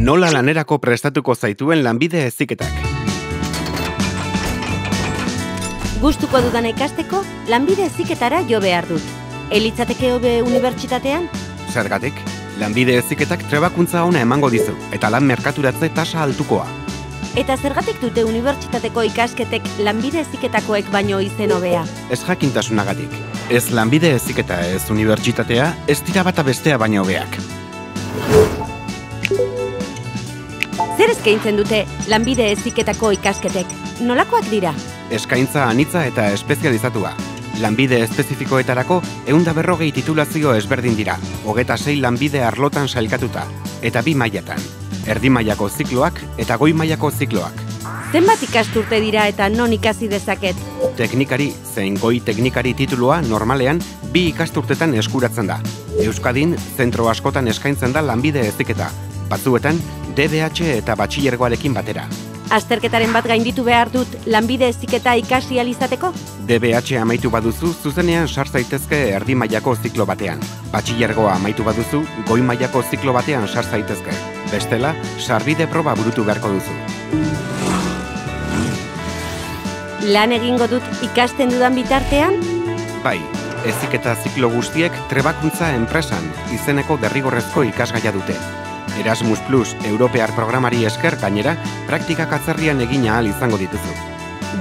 Nola lanerako prestatuko zaituen lanbide heziketak. Gustuko dudan ikasteko, lanbide heziketara jo behar dut. Elitzateke hobe unibertsitatean? Zergatik, lanbide heziketak trebakuntza ona emango dizu, eta lan merkaturatze tasa altukoa. Eta zergatik dute unibertsitateko ikasketek lanbide heziketakoek baino izen hobea? Ez jakintasunagatik. Ez lanbide heziketa ez unibertsitatea, ez dira bata bestea baino hobeak. Zer eskaintzen dute lanbide heziketako ikasketek? Nolakoak dira? Eskaintza anitza eta espezializatua. Lanbide espezifikoetarako 140 titulazio ezberdin dira, 26 lanbide arlotan sailkatuta, eta 2 mailatan, erdi mailako zikloak eta goi mailako zikloak. Zenbat ikasturte dira eta non ikasi dezaket? Teknikari zein goi teknikari titulua normalean 2 ikasturtetan eskuratzen da. Euskadin zentro askotan eskaintzen da lanbide heziketa, batzuetan DBH eta batxilergoarekin batera. Azterketaren bat gainditu behar dut lanbide heziketa ikasi ahal izateko? DBH amaitu baduzu, zuzenean sar zaitezke erdi mailako ziklo batean. Batxilergoa amaitu baduzu, goi mailako ziklo batean sar zaitezke. Bestela, sarbide proba burutu beharko duzu. Lan egingo dut ikasten dudan bitartean? Bai, heziketa ziklo guztiek trebakuntza enpresan izeneko derrigorrezko ikasgaia dute. Erasmus Plus Europear programari esker gainera, praktikak atzerrian egina ahal izango dituzu.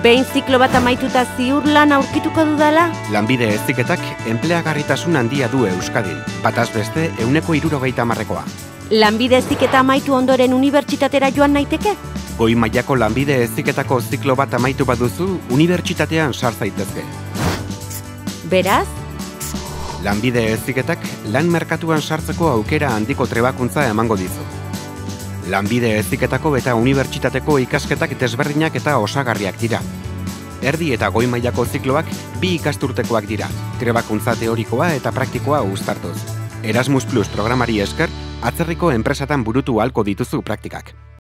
Behin ziklo bat amaituta ziur lan aurkituko dudala? Lanbide heziketak enpleagarritasun handia du Euskadin, bataz beste 160%koa. Lanbide heziketa amaitu ondoren unibertsitatera joan naiteke? Goi mailako lanbide heziketako ziklo bat amaitu baduzu, unibertsitatean sar zaitezke. Beraz? Lanbide heziketak lan merkatuan sartzeko aukera handiko trebakuntza emango dizu. Lanbide heziketako eta unibertsitateko ikasketak desberdinak eta osagarriak dira. Erdi eta goi mailako zikloak 2 ikasturtekoak dira, trebakuntza teorikoa eta praktikoa uztartuz. Erasmus Plus programari esker, atzerriko enpresatan burutu ahalko dituzu praktikak.